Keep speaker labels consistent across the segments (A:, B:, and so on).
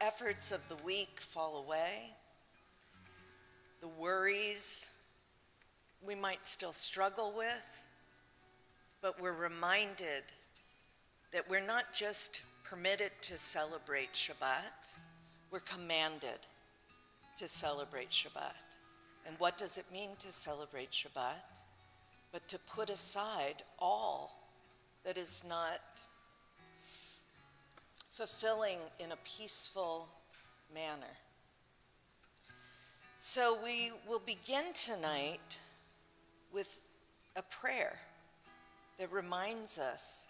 A: efforts of the week fall away. The worries we might still struggle with, but we're reminded that we're not just permitted to celebrate Shabbat, we're commanded to celebrate Shabbat. And what does it mean to celebrate Shabbat? But to put aside all that is not fulfilling in a peaceful manner. So we will begin tonight with a prayer that reminds us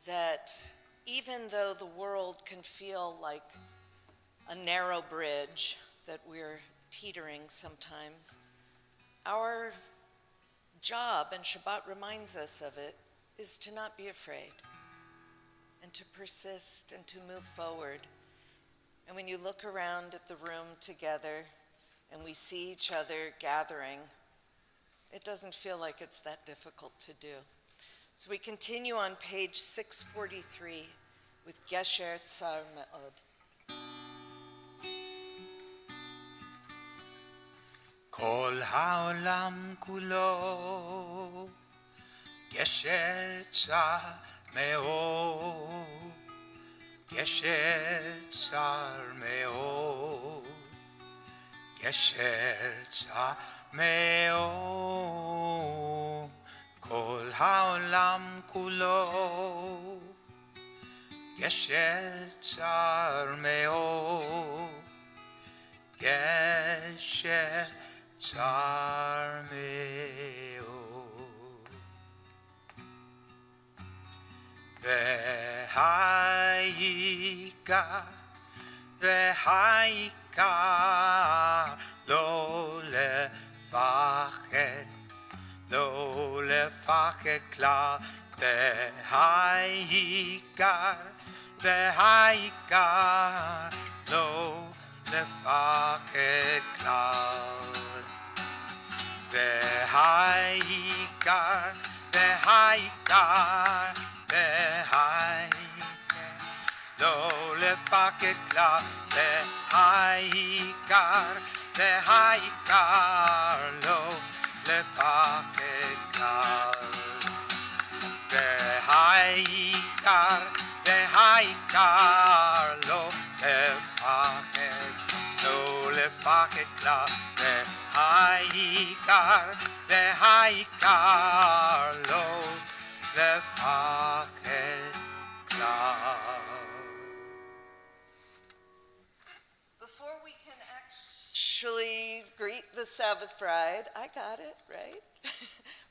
A: that even though the world can feel like a narrow bridge that we're teetering sometimes, our job, and Shabbat reminds us of it, is to not be afraid and to persist and to move forward. And when you look around at the room together and we see each other gathering, it doesn't feel like it's that difficult to do. So we continue on page 643 with Gesher Tzar Me'od.
B: כל העולם כולו גשר צר מאוד, גשר צר מאוד, גשר צר מאוד, כל העולם כולו גשר צר מאוד, גשר צר מאוד, והעיקר לא לפחד, לא לפחד כלל, והעיקר לא לפחד כלל, והעיקר לא לפחד כלל, והעיקר לא לפחד כלל, והעיקר לא לפחד כלל, והעיקר לא לפחד כלל.
A: Before we can actually greet the Sabbath bride, I got it, right?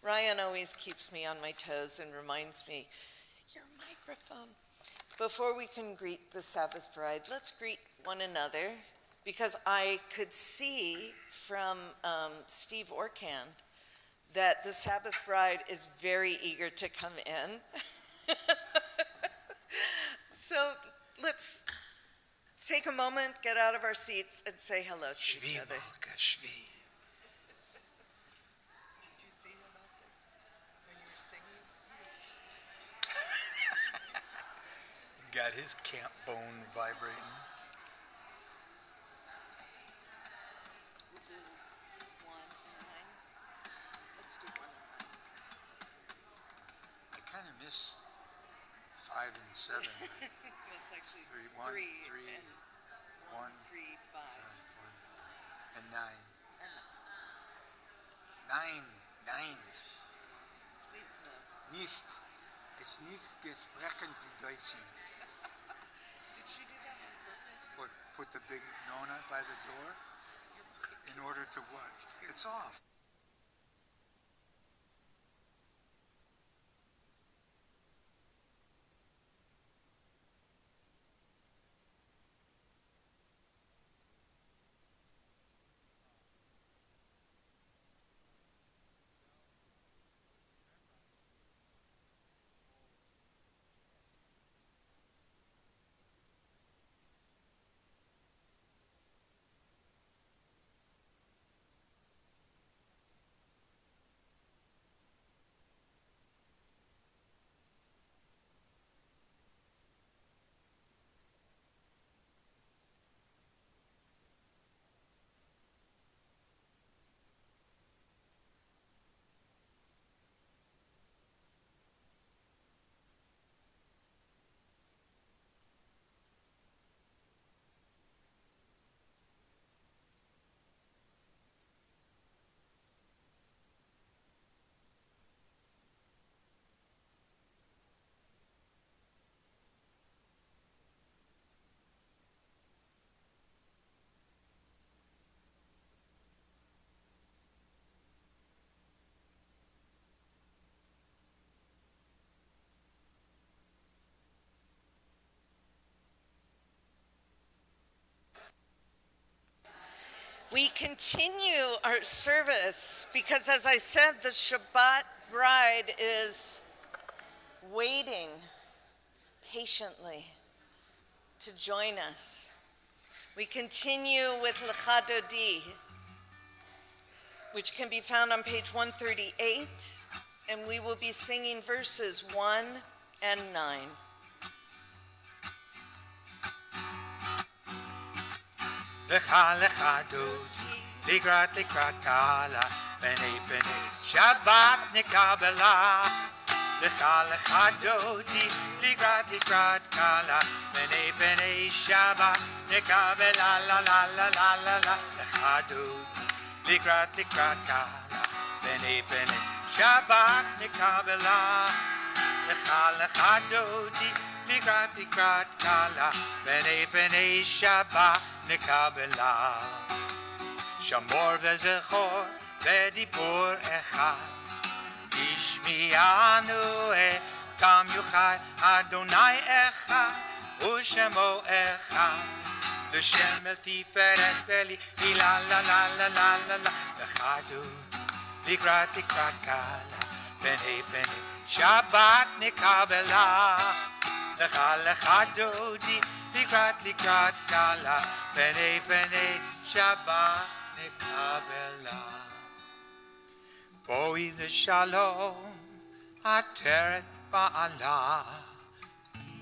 A: Ryan always keeps me on my toes and reminds me, your microphone. Before we can greet the Sabbath bride, let's greet one another, because I could see from Steve Orkan that the Sabbath bride is very eager to come in. So let's take a moment, get out of our seats, and say hello to each other.
B: Shvi.
A: Did you see him out there when you were singing?
B: Got his camp bone vibrating.
A: We'll do 1 and 9. Let's do 1 and 9.
B: I kind of miss 5 and 7.
A: It's actually
B: 3,
A: 3
B: and 1,
A: 3, 5.
B: 1, and 9. 9.
A: Please no.
B: Nicht. Es nicht gesprochen Sie Deutschen.
A: Did she do that on purpose?
B: What, put the big Nona by the door? In order to what? It's off.
A: We continue our service because, as I said, the Shabbat bride is waiting patiently to join us. We continue with Lecha Dodi, which can be found on page 138, and we will be singing verses 1 and 9.
B: Lecha lecha dodi, likrat kala, b'nei Shabbat nikabela. Lecha lecha dodi, likrat kala, b'nei Shabbat nikabela la la la la la la. Lecha dodi, likrat kala, b'nei Shabbat nikabela. Lecha dodi, likrat kala, b'nei Shabbat nikabela. Shamor וזכור ודיבור אחד, השמיענו גם יוחד, אדוני אחד ושמו אחד, לשם אל תפארת בלי לה לה לה לה לה לה לה. לחדות לקראת קלה, בני שבת נקבלה. לך דודי לקראת קלה, בני שבת נקבלה. בואי לשלום עטרת בעלה,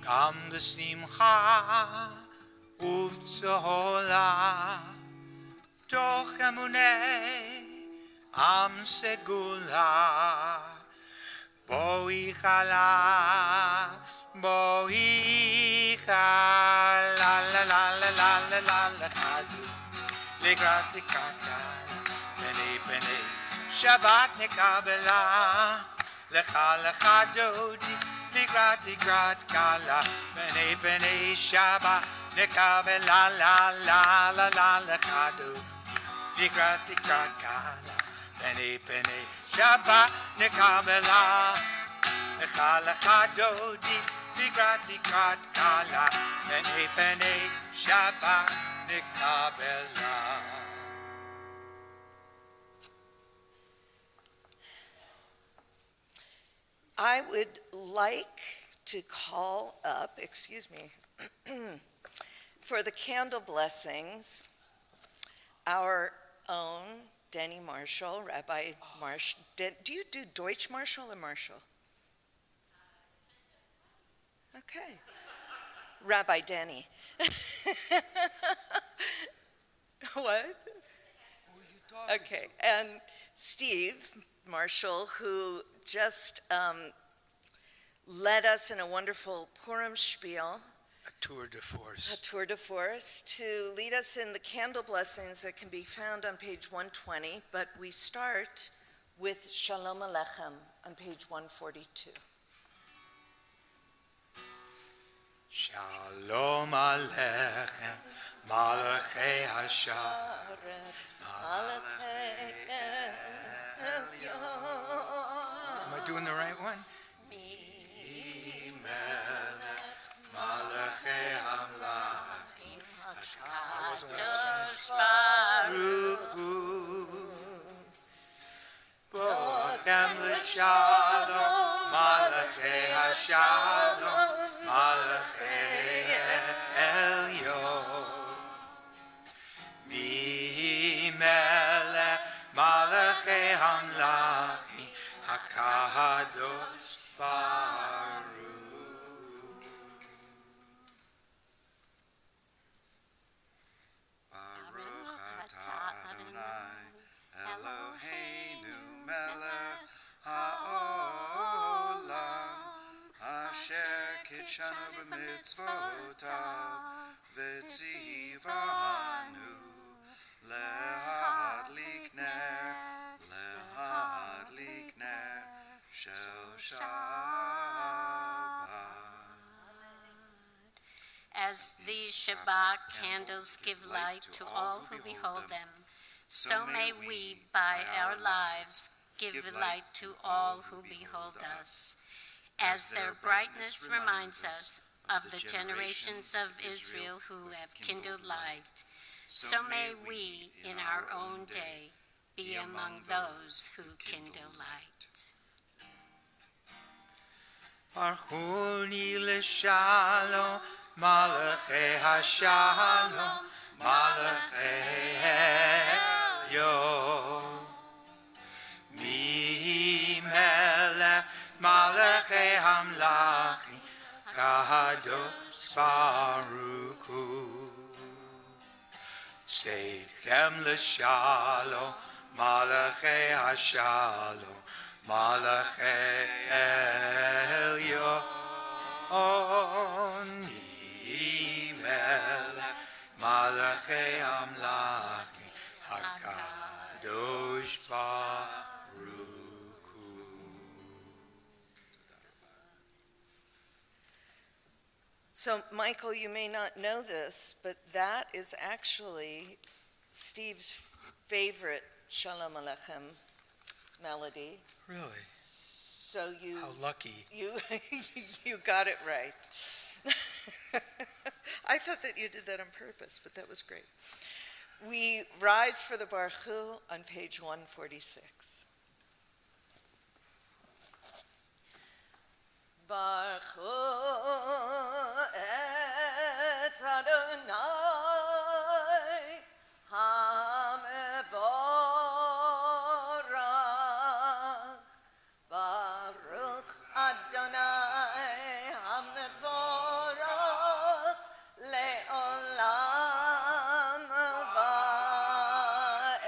B: גם בשמחה ובצהולה, תוך אמוני עם סגולה. בואי חלה, בואי חלה, לה לה לה לה לה לה לחדות לקראת קלה, בני שבת נקבלה. לך דודי לקראת קלה, בני שבת נקבלה לה לה לה לה. לך דודי לקראת קלה, בני שבת נקבלה. לך דודי לקראת קלה, בני שבת נקבלה.
A: I would like to call up, for the candle blessings, our own Denny Marshall, Rabbi Marshall. Do you do Deutsch Marshall or Marshall? Okay. Rabbi Denny. What? Okay. And Steve Marshall, who just led us in a wonderful Purim spiel.
B: A tour de force.
A: A tour de force to lead us in the candle blessings that can be found on page 120, but we start with Shalom Aleichem on page 142.
B: Shalom Aleichem, Malachei Hasharet,
A: Malachei Elyon.
B: Am I doing the right one? Malachei Hamlachim,
A: Kadosh
B: Baruch Hu, Bochem L'Shalom, Malachei Hashalom, Malachei Elyon, Melech Malachei Hamlachim, Hakadosh Baruch.
C: Eloheinu melech haolam, asher kitshanu b'mitzvotav, v'tzivanu lehadlik ner shel Shabbat.
D: As these Shabbat candles give light to all who behold them, so may we, by our lives, give light to all who behold us. As their brightness reminds us of the generations of Israel who have kindled light, So may we, in our own day, be among those who kindle light.
C: Archuni l'shalom, Malachei HaShalom, Malachei Elyon. Mi melech Malachei Hamlachim, Kadosh Baruch Hu. Tzedchem l'shalom, Malachei HaShalom, Malachei Elyon. Melech Malachei Hamlachim, HaKadosh Baruch Hu.
A: So, Michael, you may not know this, but that is actually Steve's favorite Shalom Aleichem melody.
B: Really?
A: So
B: How lucky.
A: you got it right. I thought that you did that on purpose, but that was great. We rise for the Baruch Hu on page 146. Baruch Hu et Adonai HaMevorach. Baruch Adonai HaMevorach le'olam va'ed.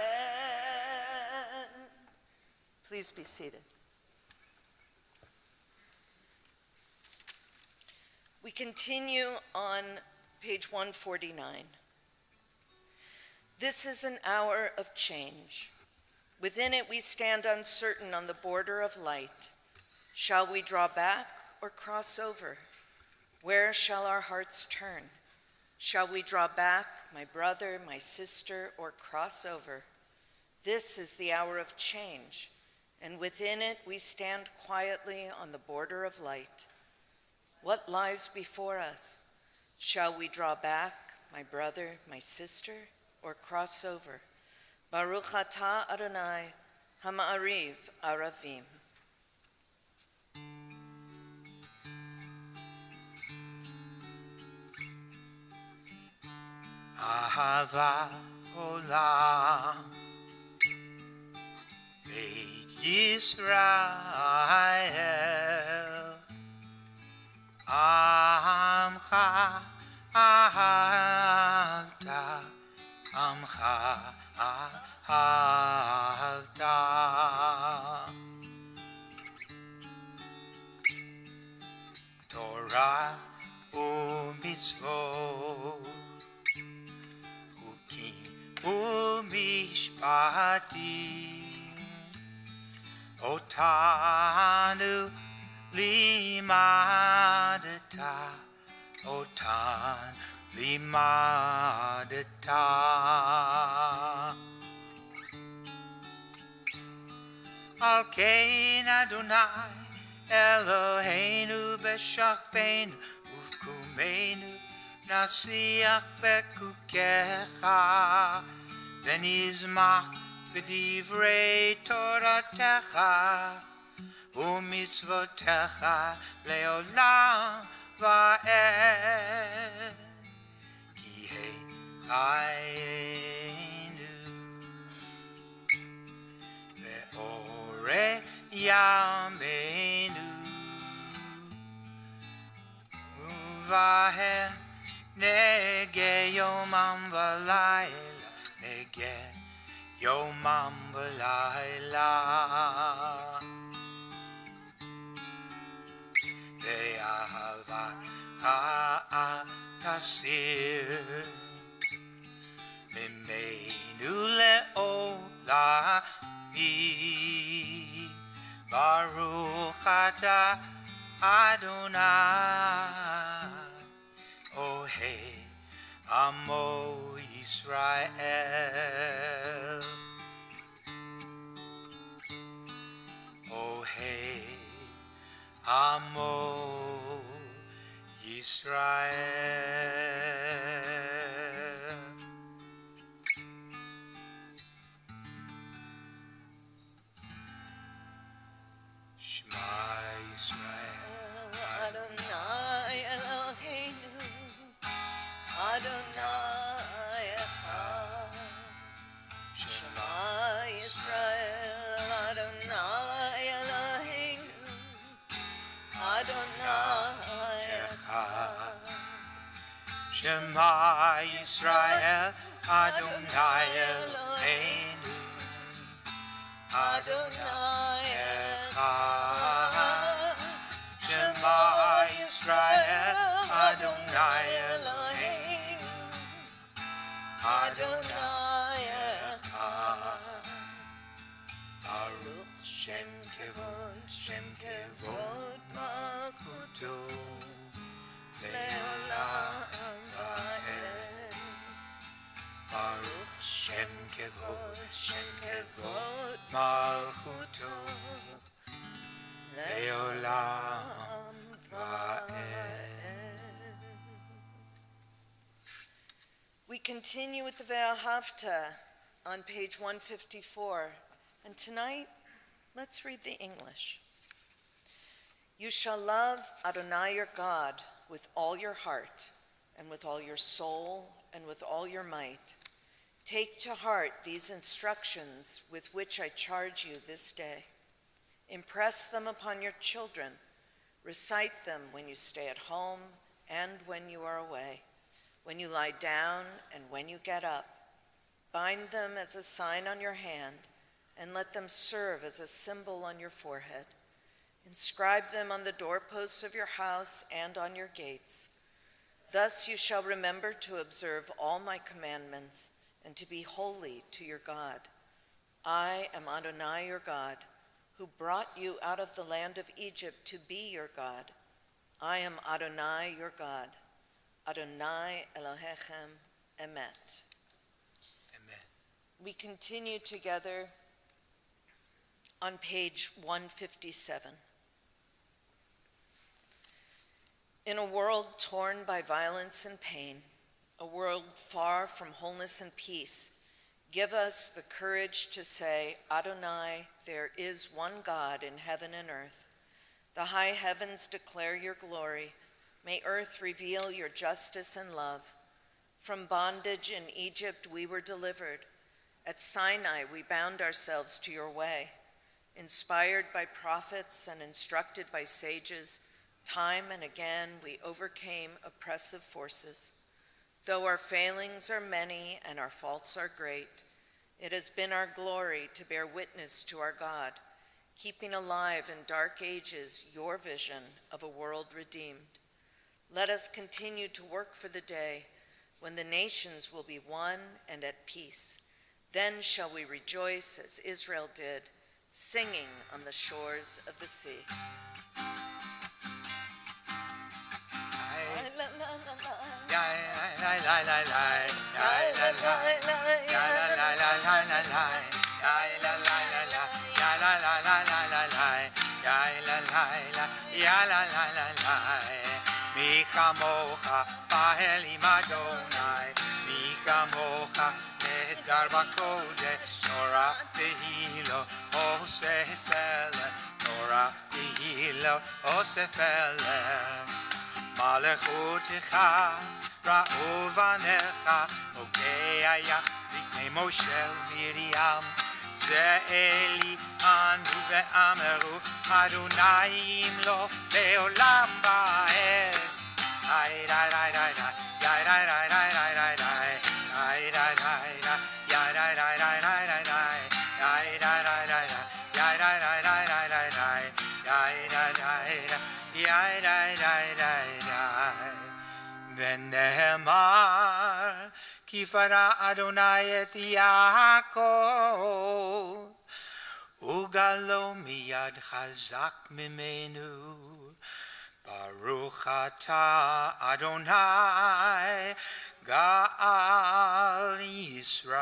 A: Please be seated. We continue on page 149. This is an hour of change. Within it we stand uncertain on the border of light. Shall we draw back or cross over? Where shall our hearts turn? Shall we draw back, my brother, my sister, or cross over? This is the hour of change, and within it we stand quietly on the border of light. What lies before us? Shall we draw back, my brother, my sister, or cross over? Baruch atah Adonai, Hama'ariv Aravim.
C: Ahava Olam, Beit Yisrael, Amcha ahavta, Amcha ahavta. Torah u'mitzvot, Chukim u'mishpatim, Otanu limadata, Otan limadata. Al kein Adonai Eloheinu b'shachbeinu uvkumeinu nasiach bekukecha v'nizmach b'divrei toratecha u'mitzvotecha leolam va'ed ki hei chayenu ve'orei Yameinu Uvahem Nege Yomam V'Layla Nege Yomam V'Layla Ve'ahavat Ha'atasir Mimeinu Le'olam Baruch atah Adonai Ohei Amo Yisrael Ohei Amo Yisrael
A: Adonai Echad. Shema Yisrael, Adonai Eloheinu, Adonai Echad.
C: Shema Yisrael, Adonai Eloheinu, Adonai Echad. Shema Yisrael, Adonai Eloheinu, Adonai Echad. Baruch Shem Kevod Malchuto Le'olam Va'ed. Baruch Shem Kevod Malchuto Le'olam Va'ed.
A: We continue with the Ve'ahavta on page 154, and tonight, let's read the English. You shall love Adonai your God with all your heart, and with all your soul, and with all your might. Take to heart these instructions with which I charge you this day. Impress them upon your children. Recite them when you stay at home and when you are away, when you lie down and when you get up. Bind them as a sign on your hand, and let them serve as a symbol on your forehead. Inscribe them on the doorposts of your house and on your gates. Thus you shall remember to observe all my commandments and to be holy to your God. I am Adonai your God, who brought you out of the land of Egypt to be your God. I am Adonai your God. Adonai Elohechem Emet.
C: Amen.
A: We continue together on page 157. In a world torn by violence and pain, a world far from wholeness and peace, give us the courage to say, Adonai, there is one God in heaven and earth. The high heavens declare your glory. May earth reveal your justice and love. From bondage in Egypt we were delivered. At Sinai we bound ourselves to your way. Inspired by prophets and instructed by sages, time and again we overcame oppressive forces. Though our failings are many and our faults are great, it has been our glory to bear witness to our God, keeping alive in dark ages your vision of a world redeemed. Let us continue to work for the day when the nations will be one and at peace. Then shall we rejoice as Israel did, singing on the shores of the sea.
C: Mi kamocha ba'elim Adonai, mi kamocha nehedar b'kodesh, Torah tehilo osef elem, Torah tehilo osef elem. Malechutecha ra'ovanecha, Ogeaya l'ifnei Moshe u'Miriam, Ze Eli anu ve'ameru, Adonai imlo le'olam va'ed. Ay, ay, ay, ay, ay, ay, ay, ay, ay, ay, ay, ay, ay, ay, ay, ay, ay, ונאמר כי פרע אדוני את יעקב וגלו מיד חזק ממנו. ברוך אתה אדוני גאל ישראל.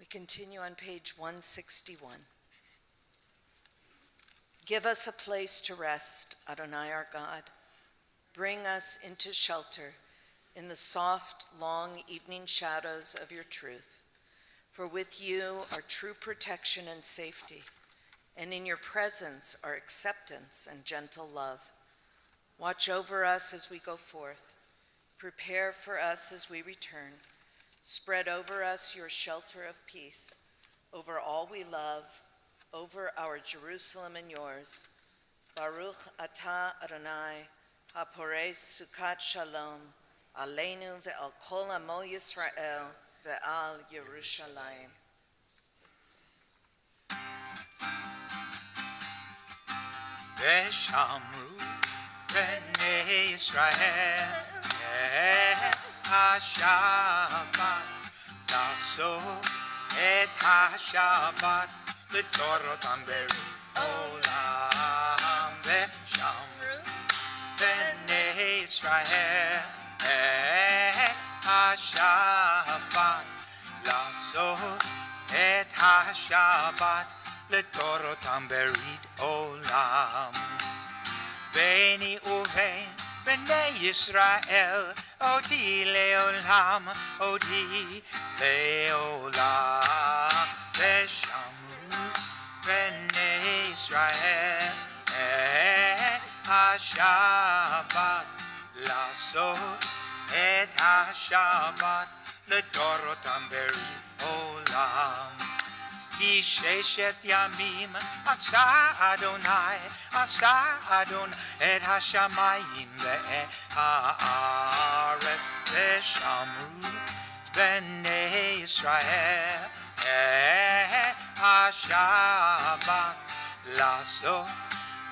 A: We continue on page 161. Give us a place to rest, Adonai our God. Bring us into shelter in the soft, long evening shadows of your truth. For with you are true protection and safety, and in your presence are acceptance and gentle love. Watch over us as we go forth. Prepare for us as we return. Spread over us your shelter of peace, over all we love, over our Jerusalem and yours. Baruch atah Adonai, haporei sukat shalom, aleinu ve'al kol amo Yisrael ve'al Yerushalayim.
C: ושמרו בני ישראל את השבת, לעשות את השבת לתורותם ברית עולם. ושמרו בני ישראל את השבת, לעשות את השבת לתורותם ברית עולם. ביני ובין בני ישראל אותי לעולם, אותי לעולם. ושמרו בני ישראל את השבת, לעשות את השבת לדורותם ברית עולם. כי ששת ימים עשה אדוני, עשה אדוני את השמיים ואת הארץ. ושמרו בני ישראל את השבת, לעשות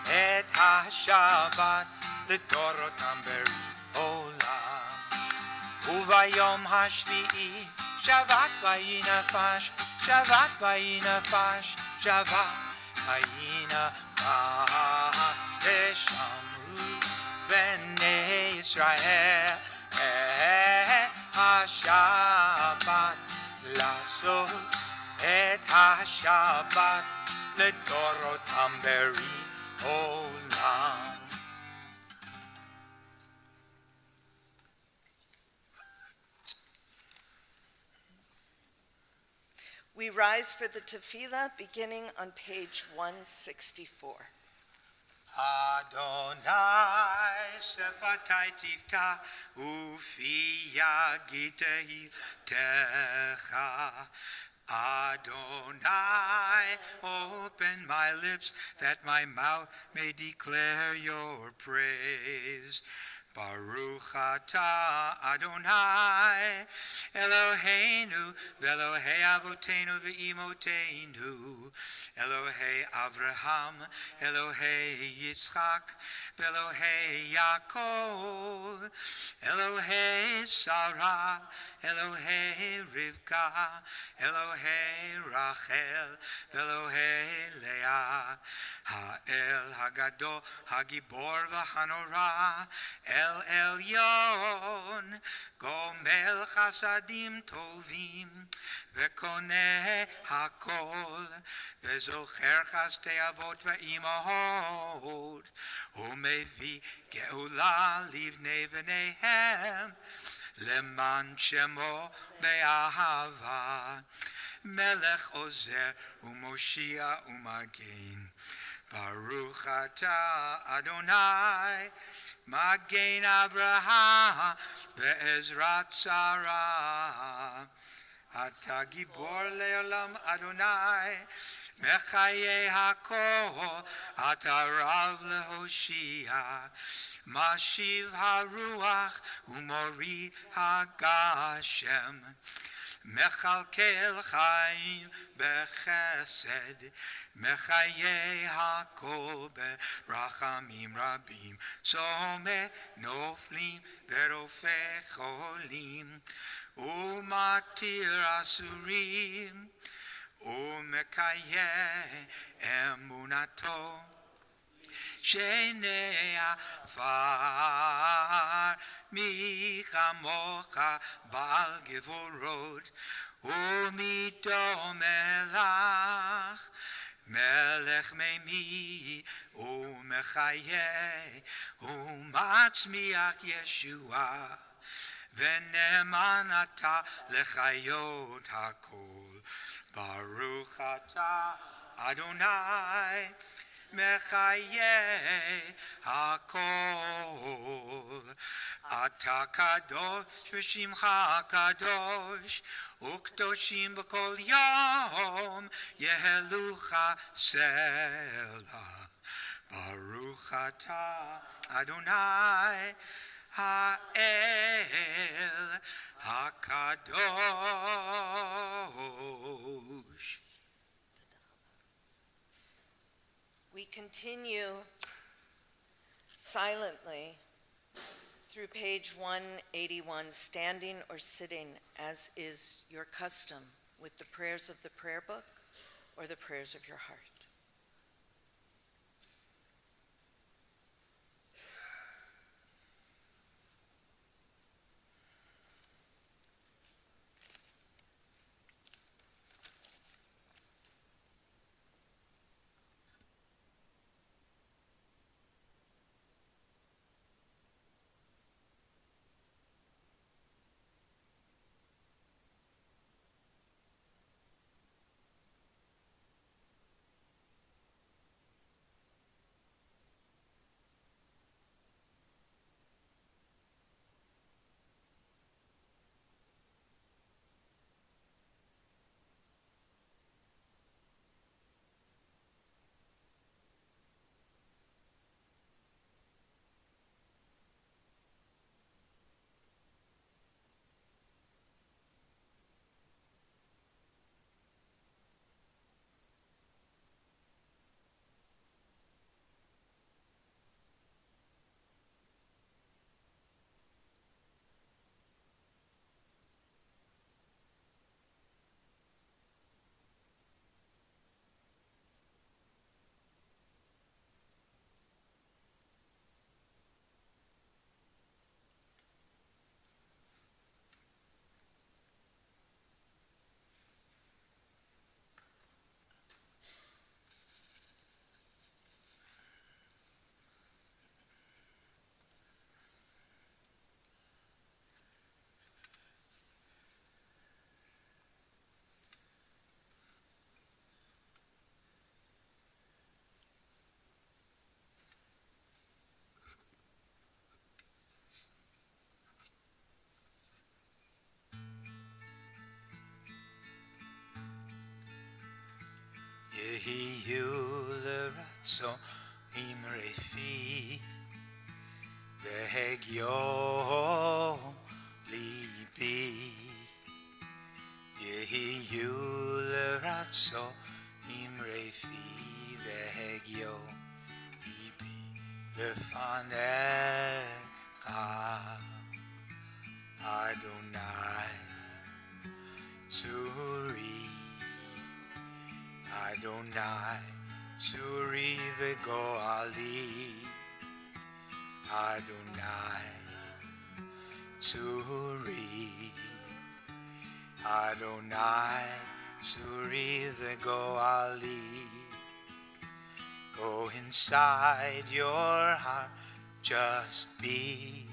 C: את השבת לדורותם ברית עולם. וביום השביעי שבת ויהי נפש, שבת ויהי נפש, שבת ויהי נפש. ושמרו בני ישראל את השבת, לעשות את השבת לדורותם ברית עולם.
A: We rise for the tefillah beginning on page 164.
C: Adonai sefatai tifta ufi yagid tehiltecha. Adonai, open my lips that my mouth may declare your praise. Baruch atah Adonai Eloheinu Elohei Avotenu ve'imotenu, Elohei Avraham, Elohei Yitzchak, Elohei Yaakov, Elohei Sarah, Elohei Rivka, Elohei Rachel, Elohei Leah. Ha'el Hagadol, Hagibor v'Hanora, El Elyon, Gomel Chasadim Tovim, V'koneh Hakol, V'zocher Chastei Avot v'Imahot, Umevi Geula Livnei v'Neihem, Leman Shemo Be'ahava, Melech Ozer u'Moshia u'Magen. Baruch atah Adonai, Magen Avraham be'ezrat Sarah. Ata gibor le'olam Adonai, Mechaye hakol, Ata rav lehoshia. Mashiv haruach u'morid hagashem. Mechalkel chaim bechesed, Mechaye hakol berachamim rabim, Some noflim verofeh cholim, Umatir asurim, Umekaye emunato, Shenei afar mi chamocha bal gevorot umido melach melech meimi umechaye umatzmiach Yeshua v'ne'eman ata lechayot hakol. Baruch atah Adonai Mechaye hakol. אתה קדוש ושמך קדוש, וקדושים בכל יום יהלוך סלע. ברוך אתה אדוני האל הקדוש.
A: We continue silently through page 181, standing or sitting as is your custom, with the prayers of the prayer book or the prayers of your heart.
C: יהיו לרצון אמרתי והגיו ליבי, יהיו לרצון אמרתי והגיו ליבי לפניך אדוני צורי, Adonai, Suri v'goali, Adonai, Suri, Adonai, Suri v'goali. Go inside your heart, just be.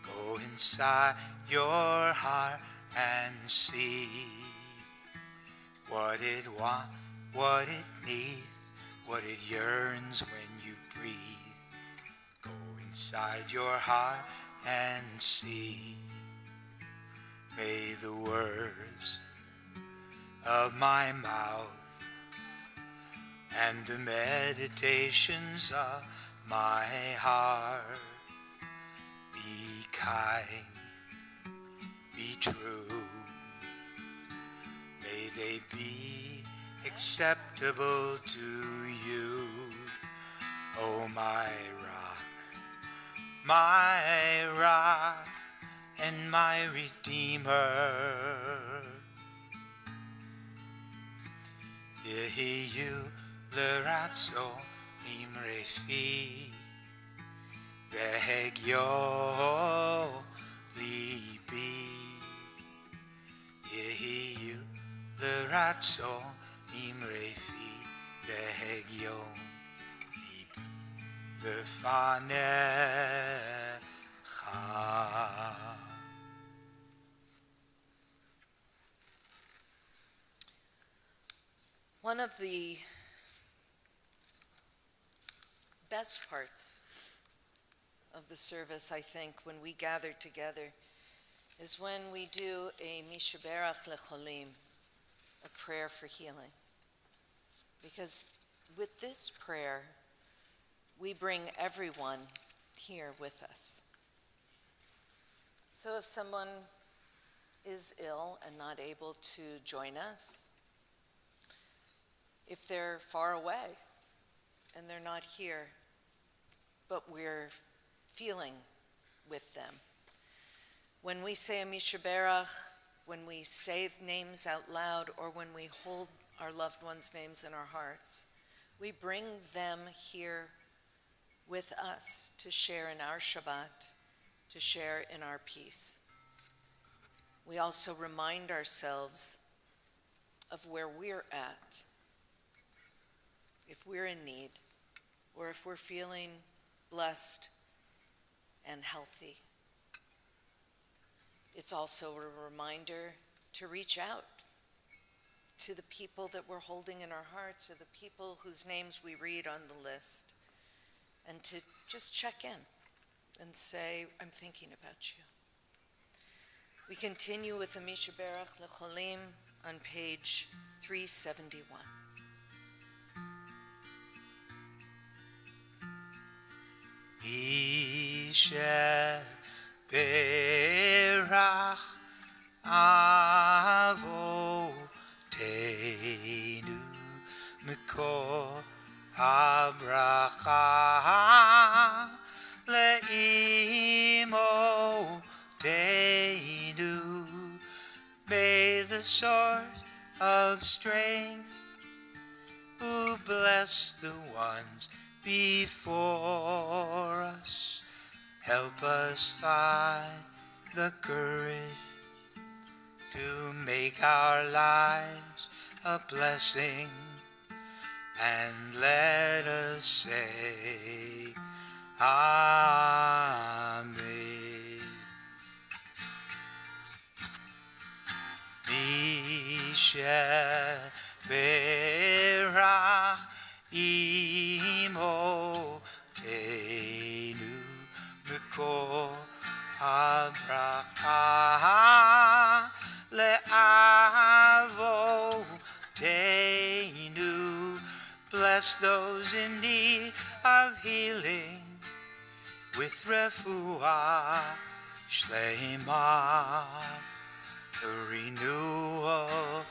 C: Go inside your heart and see what it wants, what it needs, what it yearns when you breathe. Go inside your heart and see. May the words of my mouth and the meditations of my heart be kind, be true. May they be acceptable to you, O my rock and my Redeemer. Yehiyu l'ratzo imrefi v'hegyo libi. Yehiyu l'ratzo imrefi v'hegyo libi lefanecha.
A: One of the best parts of the service, I think, when we gather together, is when we do a Mishaberach Lecholim, a prayer for healing. Because with this prayer, we bring everyone here with us. So if someone is ill and not able to join us, if they're far away and they're not here, but we're feeling with them. When we say a Mishaberach, when we say names out loud, or when we hold our loved ones' names in our hearts, we bring them here with us to share in our Shabbat, to share in our peace. We also remind ourselves of where we're at, if we're in need, or if we're feeling blessed and healthy. It's also a reminder to reach out to the people that we're holding in our hearts, or the people whose names we read on the list, and to just check in and say, I'm thinking about you. We continue with the Mishaberach Lecholim on page 371.
C: Mishaberach Avoteinu Mikor Habracha Le'imoteinu. May the source of strength who bless the ones before us help us find the courage to make our lives a blessing, and let us say Amen. Mishaberach Imoteinu Mikor Habracha Le'avoteinu. Bless those in need of healing with refuah shleima, the renewal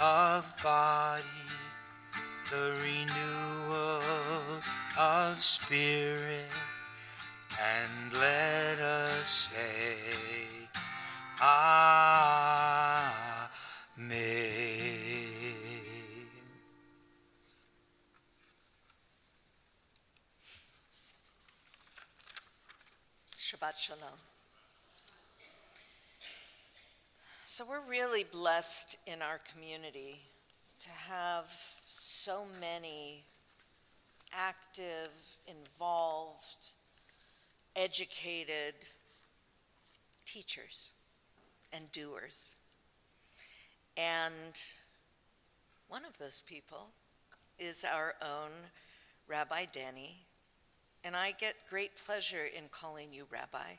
C: of body, the renewal of spirit, and let us say Amen.
A: Shabbat Shalom. So we're really blessed in our community to have so many active, involved, educated teachers and doers. And one of those people is our own Rabbi Danny. And I get great pleasure in calling you Rabbi,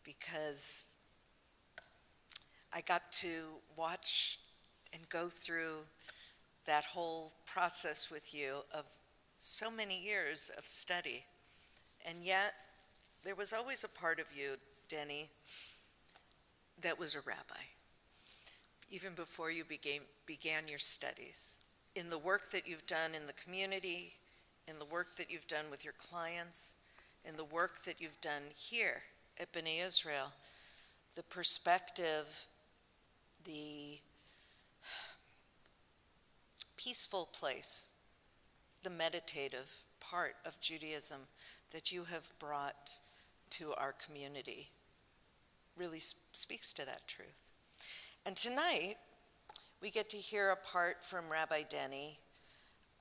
A: because I got to watch and go through that whole process with you of so many years of study. And yet, there was always a part of you, Denny, that was a rabbi, even before you began your studies. In the work that you've done in the community, in the work that you've done with your clients, in the work that you've done here at B'nai Israel, the perspective, the peaceful place, the meditative part of Judaism that you have brought to our community really speaks to that truth. And tonight, we get to hear a part from Rabbi Denny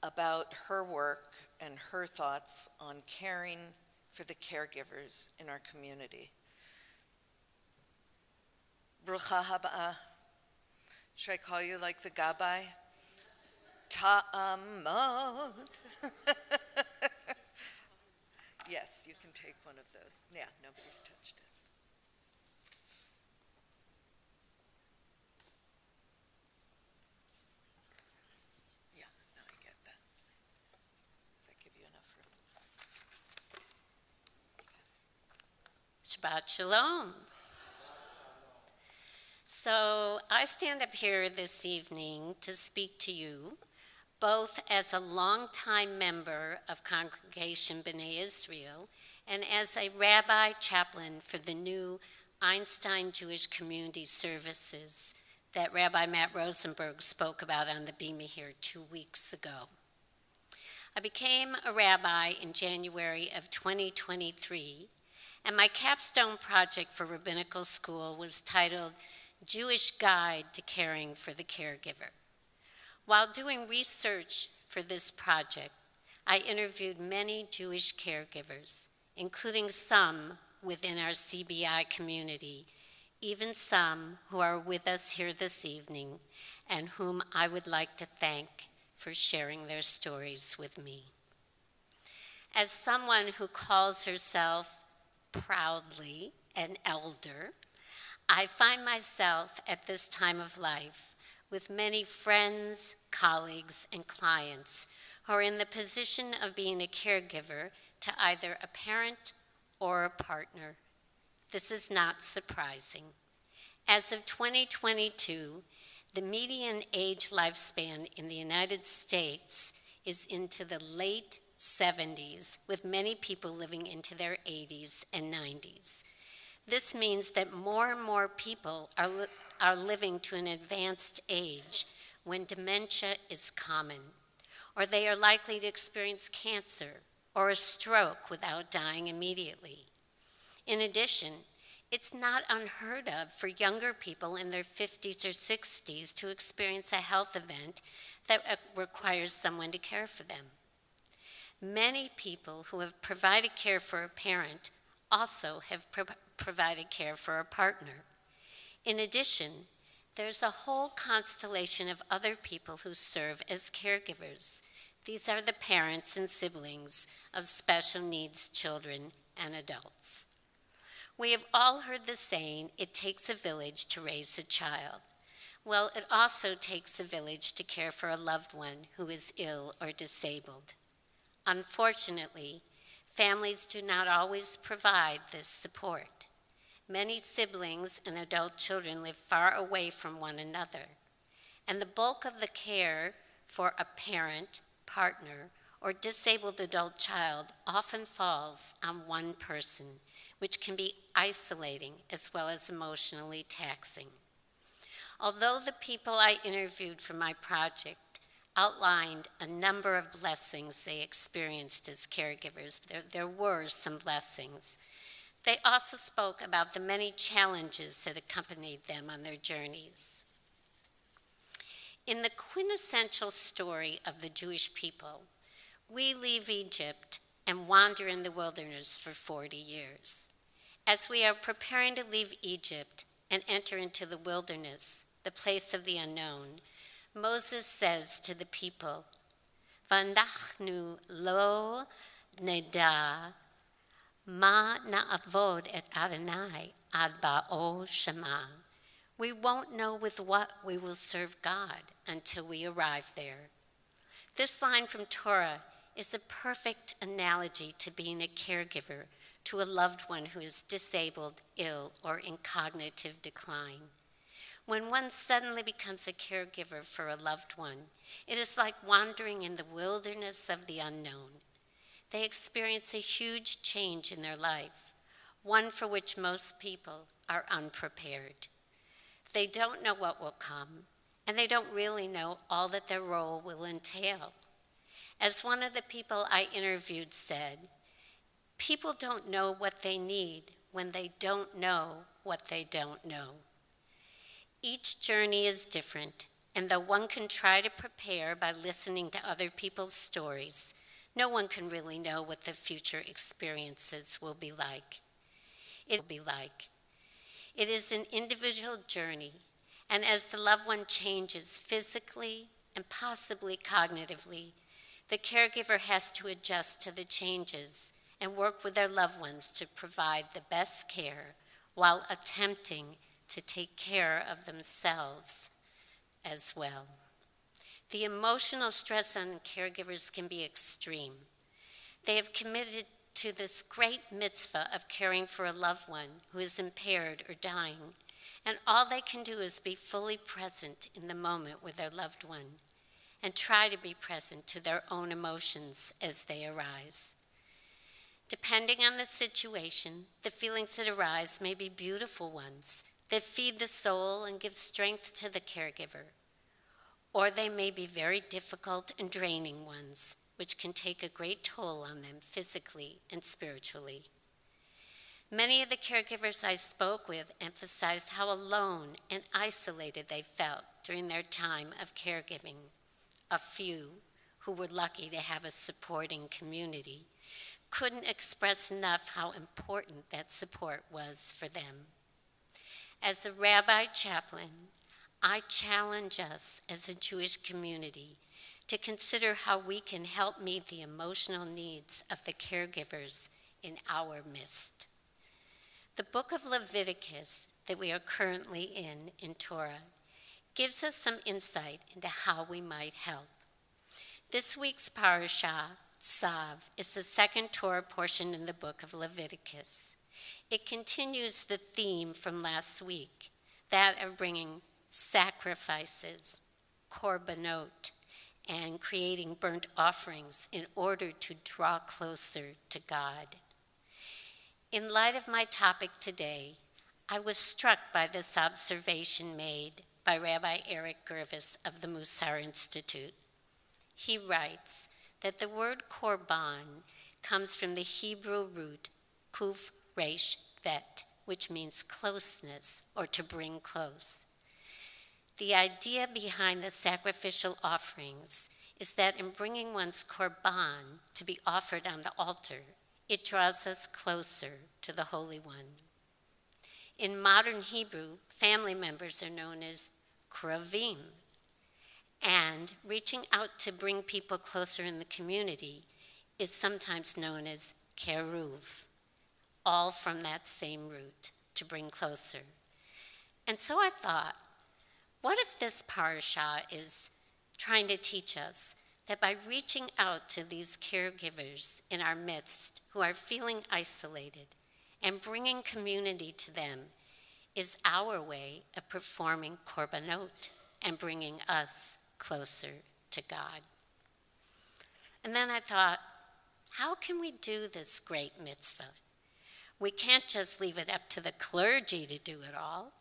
A: about her work and her thoughts on caring for the caregivers in our community. Brucha haba. Should I call you like the Gabbai? Ta'amot. Yes, you can take one of those. Yeah, nobody's touched it. Yeah, no, I get that. Does that give you enough room?
D: Shabbat Shalom. So I stand up here this evening to speak to you, both as a longtime member of Congregation B'nai Israel and as a rabbi chaplain for the new Einstein Jewish Community Services that Rabbi Matt Rosenberg spoke about on the Bima here 2 weeks ago. I became a rabbi in January of 2023, and my capstone project for rabbinical school was titled Jewish Guide to Caring for the Caregiver. While doing research for this project, I interviewed many Jewish caregivers, including some within our CBI community, even some who are with us here this evening, and whom I would like to thank for sharing their stories with me. As someone who calls herself proudly an elder, I find myself at this time of life with many friends, colleagues, and clients who are in the position of being a caregiver to either a parent or a partner. This is not surprising. As of 2022, the median age lifespan in the United States is into the late 70s, with many people living into their 80s and 90s. This means that more and more people are living to an advanced age when dementia is common, or they are likely to experience cancer or a stroke without dying immediately. In addition, it's not unheard of for younger people in their 50s or 60s to experience a health event that requires someone to care for them. Many people who have provided care for a parent also have provided care for a partner. In addition, there's a whole constellation of other people who serve as caregivers. These are the parents and siblings of special needs children and adults. We have all heard the saying, it takes a village to raise a child. Well, it also takes a village to care for a loved one who is ill or disabled. Unfortunately, families do not always provide this support. Many siblings and adult children live far away from one another, and the bulk of the care for a parent, partner, or disabled adult child often falls on one person, which can be isolating as well as emotionally taxing. Although the people I interviewed for my project outlined a number of blessings they experienced as caregivers, there were some blessings. They also spoke about the many challenges that accompanied them on their journeys. In the quintessential story of the Jewish people, we leave Egypt and wander in the wilderness for 40 years. As we are preparing to leave Egypt and enter into the wilderness, the place of the unknown, Moses says to the people, "V'anachnu lo neda ma na'avod et Adonai ad ba'o shema." We won't know with what we will serve God until we arrive there. This line from Torah is a perfect analogy to being a caregiver to a loved one who is disabled, ill, or in cognitive decline. When one suddenly becomes a caregiver for a loved one, it is like wandering in the wilderness of the unknown. They experience a huge change in their life, one for which most people are unprepared. They don't know what will come, and they don't really know all that their role will entail. As one of the people I interviewed said, people don't know what they need when they don't know what they don't know. Each journey is different, and though one can try to prepare by listening to other people's stories, no one can really know what the future experiences will be like. It is an individual journey, and as the loved one changes physically and possibly cognitively, the caregiver has to adjust to the changes and work with their loved ones to provide the best care while attempting to take care of themselves as well. The emotional stress on caregivers can be extreme. They have committed to this great mitzvah of caring for a loved one who is impaired or dying, and all they can do is be fully present in the moment with their loved one and try to be present to their own emotions as they arise. Depending on the situation, the feelings that arise may be beautiful ones that feed the soul and give strength to the caregiver, or they may be very difficult and draining ones, which can take a great toll on them physically and spiritually. Many of the caregivers I spoke with emphasized how alone and isolated they felt during their time of caregiving. A few, who were lucky to have a supporting community, couldn't express enough how important that support was for them. As a rabbi chaplain, I challenge us as a Jewish community to consider how we can help meet the emotional needs of the caregivers in our midst. The book of Leviticus that we are currently in Torah gives us some insight into how we might help. This week's parashah, Tzav, is the second Torah portion in the book of Leviticus. It continues the theme from last week, that of bringing sacrifices, korbanot, and creating burnt offerings in order to draw closer to God. In light of my topic today, I was struck by this observation made by Rabbi Eric Gervis of the Musar Institute. He writes that the word korban comes from the Hebrew root kuf resh vet, which means closeness or to bring close. The idea behind the sacrificial offerings is that in bringing one's korban to be offered on the altar, it draws us closer to the Holy One. In modern Hebrew, family members are known as kravim, and reaching out to bring people closer in the community is sometimes known as keruv, all from that same root, to bring closer. And so I thought, what if this parashah is trying to teach us that by reaching out to these caregivers in our midst who are feeling isolated and bringing community to them is our way of performing korbanot and bringing us closer to God? And then I thought, how can we do this great mitzvah? We can't just leave it up to the clergy to do it all.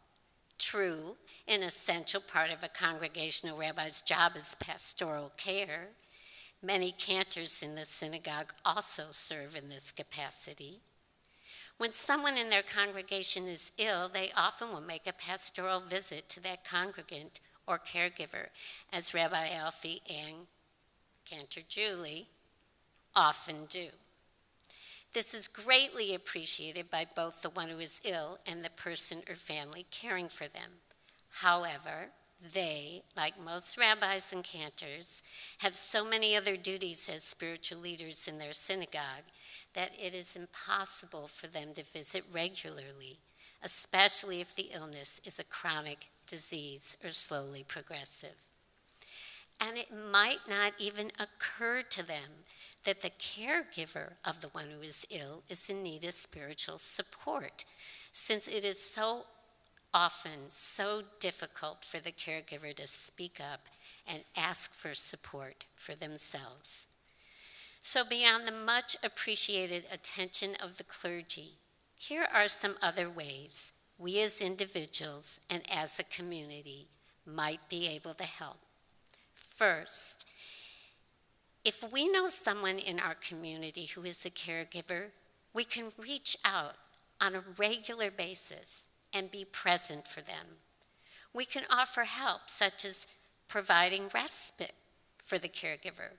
D: True, an essential part of a congregational rabbi's job is pastoral care. Many cantors in the synagogue also serve in this capacity. When someone in their congregation is ill, they often will make a pastoral visit to that congregant or caregiver, as Rabbi Alfie and Cantor Julie often do. This is greatly appreciated by both the one who is ill and the person or family caring for them. However, they, like most rabbis and cantors, have so many other duties as spiritual leaders in their synagogue that it is impossible for them to visit regularly, especially if the illness is a chronic disease or slowly progressive. And it might not even occur to them that the caregiver of the one who is ill is in need of spiritual support, since it is so often so difficult for the caregiver to speak up and ask for support for themselves. So beyond the much appreciated attention of the clergy, here are some other ways we as individuals and as a community might be able to help. First, if we know someone in our community who is a caregiver, we can reach out on a regular basis and be present for them. We can offer help, such as providing respite for the caregiver.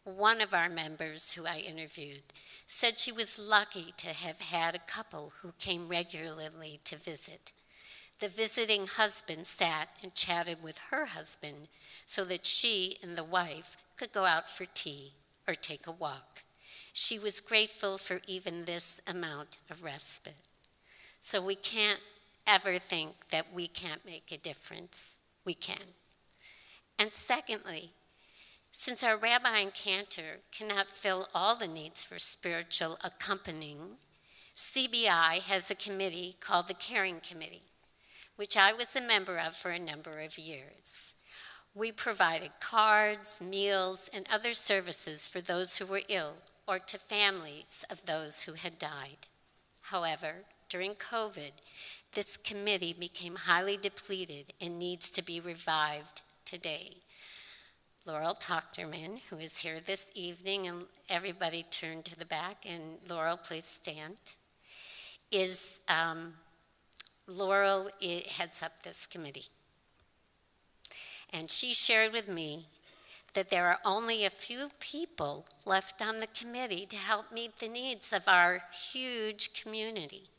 D: One of our members who I interviewed said she was lucky to have had a couple who came regularly to visit. The visiting husband sat and chatted with her husband so that she and the wife could go out for tea or take a walk. She was grateful for even this amount of respite. So we can't ever think that we can't make a difference. We can. And secondly, since our rabbi and cantor cannot fill all the needs for spiritual accompanying, CBI has a committee called the Caring Committee, which I was a member of for a number of years. We provided cards, meals, and other services for those who were ill or to families of those who had died. However, during COVID, this committee became highly depleted and needs to be revived today. Laurel Tochterman, who is here this evening, and everybody turn to the back, and Laurel, please stand, Laurel heads up this committee. And she shared with me that there are only a few people left on the committee to help meet the needs of our huge community.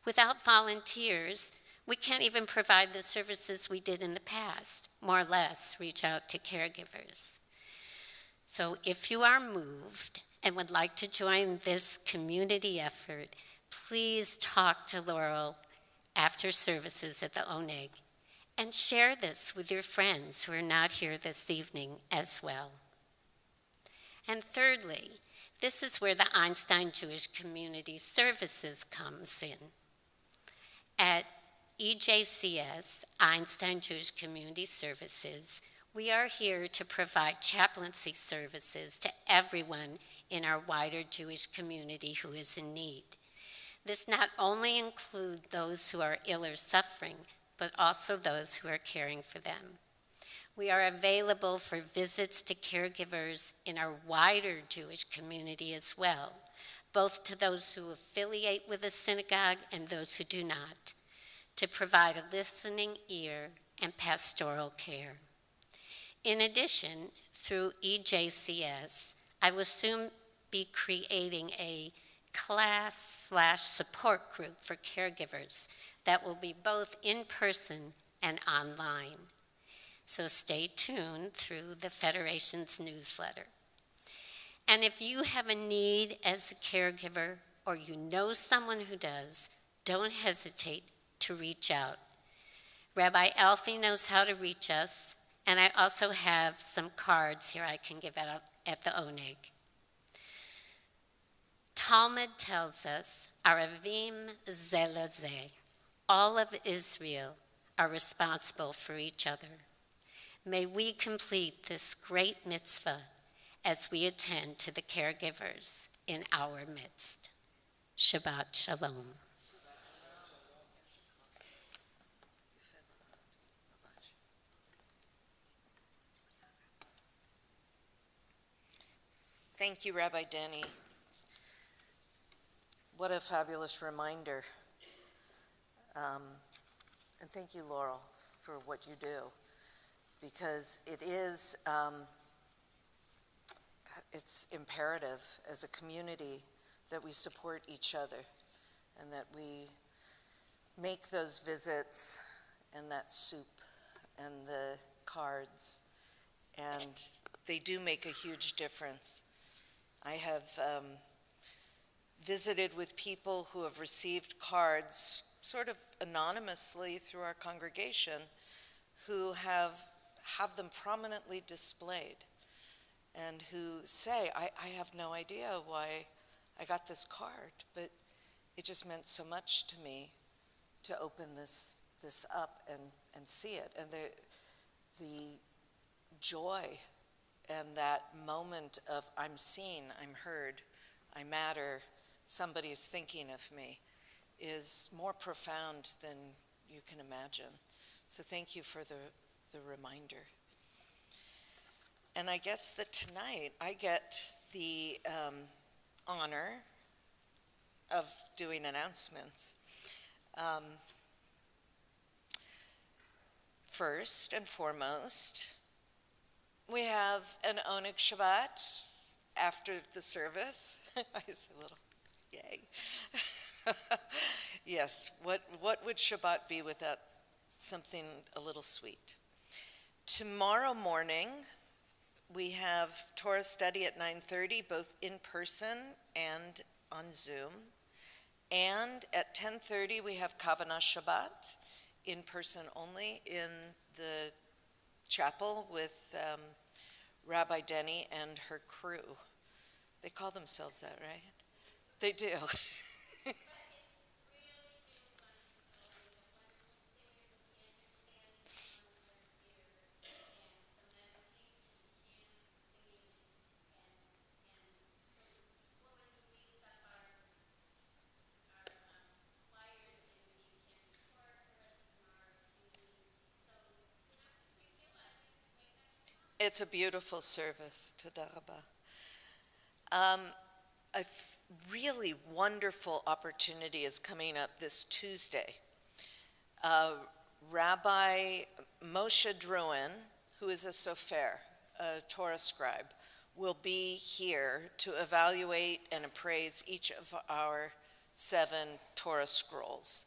D: Without volunteers, we can't even provide the services we did in the past, more or less reach out to caregivers. So if you are moved and would like to join this community effort, please talk to Laurel after services at the Oneg and share this with your friends who are not here this evening as well. And thirdly, this is where the Einstein Jewish Community Services comes in. At EJCS, Einstein Jewish Community Services, we are here to provide chaplaincy services to everyone in our wider Jewish community who is in need. This not only includes those who are ill or suffering, but also those who are caring for them. We are available for visits to caregivers in our wider Jewish community as well, both to those who affiliate with a synagogue and those who do not, to provide a listening ear and pastoral care. In addition, through EJCS, I will soon be creating a class/support group for caregivers that will be both in person and online. So stay tuned through the Federation's newsletter. And if you have a need as a caregiver or you know someone who does, don't hesitate to reach out. Rabbi Alfie knows how to reach us, and I also have some cards here I can give out at the Oneg. Talmud tells us, Aravim ze lezeh, all of Israel are responsible for each other. May we complete this great mitzvah as we attend to the caregivers in our midst. Shabbat Shalom.
A: Thank you, Rabbi Denny. What a fabulous reminder. And thank you, Laurel, for what you do, because it is, it's imperative as a community that we support each other and that we make those visits and that soup and the cards, and they do make a huge difference. I have visited with people who have received cards sort of anonymously through our congregation, who have them prominently displayed and who say, I have no idea why I got this card, but it just meant so much to me to open this up and see it. And the joy and that moment of I'm seen, I'm heard, I matter, somebody is thinking of me, is more profound than you can imagine. So thank you for the reminder. And I guess that tonight I get the honor of doing announcements. First and foremost, we have an Oneg Shabbat after the service. I say a little, yay. Yes, what would Shabbat be without something a little sweet? Tomorrow morning, We have Torah study at 9:30, both in person and on Zoom. And at 10:30, we have Kavanah Shabbat, in person only, in the chapel with Rabbi Denny and her crew. They call themselves that, right? They do. It's a beautiful service. Toda Rabba. A really wonderful opportunity is coming up this Tuesday. Rabbi Moshe Druin, who is a sofer, a Torah scribe, will be here to evaluate and appraise each of our 7 Torah scrolls.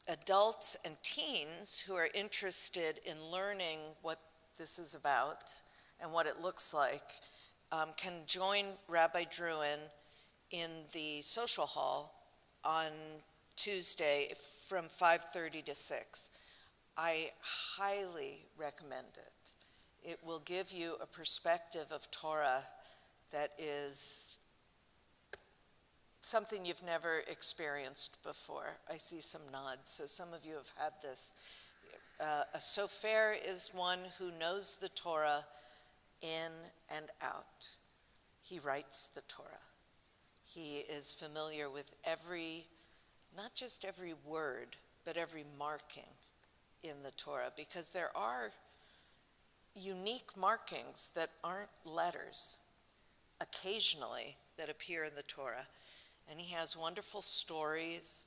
A: Adults and teens who are interested in learning what this is about and what it looks like can join Rabbi Druin in the social hall on Tuesday from 5:30 to 6. I highly recommend it. It will give you a perspective of Torah that is something you've never experienced before. I see some nods, so some of you have had this. A sofer is one who knows the Torah in and out. He writes the Torah. He is familiar with not just every word, but every marking in the Torah, because there are unique markings that aren't letters occasionally that appear in the Torah. And he has wonderful stories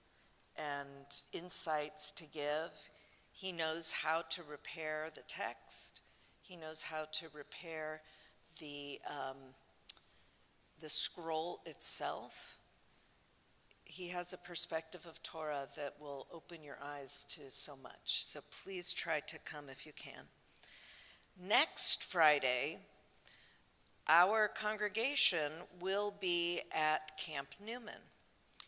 A: and insights to give. He knows how to repair the text. He knows how to repair the scroll itself. He has a perspective of Torah that will open your eyes to so much. So please try to come if you can. Next Friday, our congregation will be at Camp Newman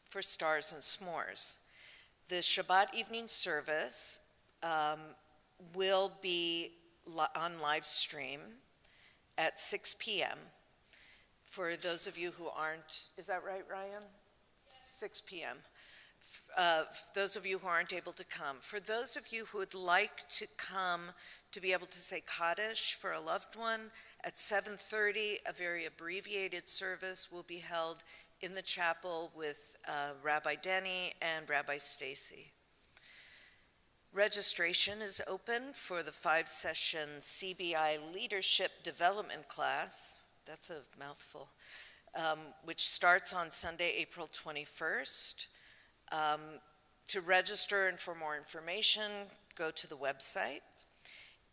A: for Stars and S'mores. The Shabbat evening service will be on live stream at 6 p.m. For those of you who aren't, is that right, Ryan? 6 p.m. Those of you who aren't able to come. For those of you who would like to come to be able to say Kaddish for a loved one, at 7:30, a very abbreviated service will be held in the chapel with Rabbi Denny and Rabbi Stacy. Registration is open for the 5-session CBI Leadership Development class. That's a mouthful. Which starts on Sunday, April 21st. To register and for more information, go to the website.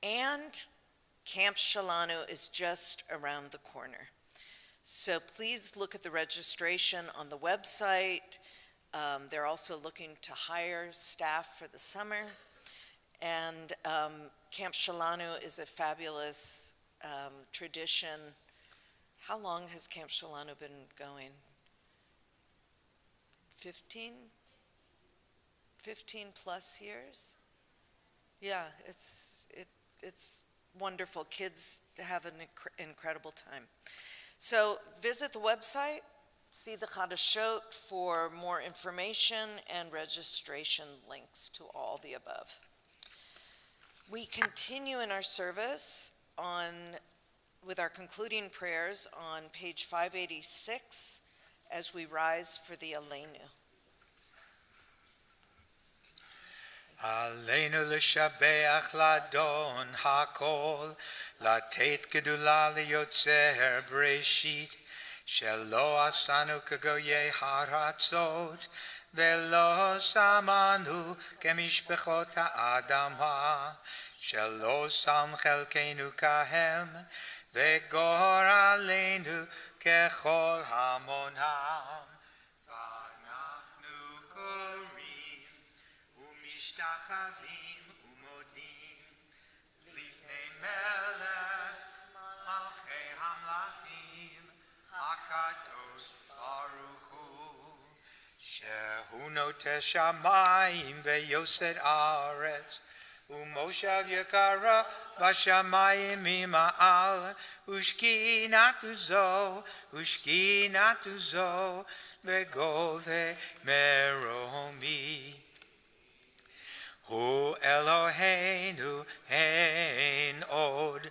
A: And Camp Shalanu is just around the corner. So please look at the registration on the website. They're also looking to hire staff for the summer. And Camp Shalanu is a fabulous tradition. How long has Camp Shalanu been going? 15 plus years? Yeah, it's wonderful. Kids have an incredible time. So visit the website, see the Chadashot for more information and registration links to all the above. We continue in our service with our concluding prayers on page 586 as we rise for the Aleinu.
C: עלינו לשבח לאדון הכל, לתת גדולה ליוצר בראשית, שלא עשנו כגויי הארצות, ולא שמנו כמשפחות האדמה, שלא שם חלקנו כהם, וגורלנו ככל המונם. ואנחנו קוראים ומשתחווים ומודים Lifnei Melech Malchei Hamlachim HaKadosh Baruch Hu Shehu Noteh Shamayim Veyosed Aretz Umoshav Yekara Bashamayim Mima'al Ushkinatu Zo Begove Meromi Hu Eloheinu Ein Od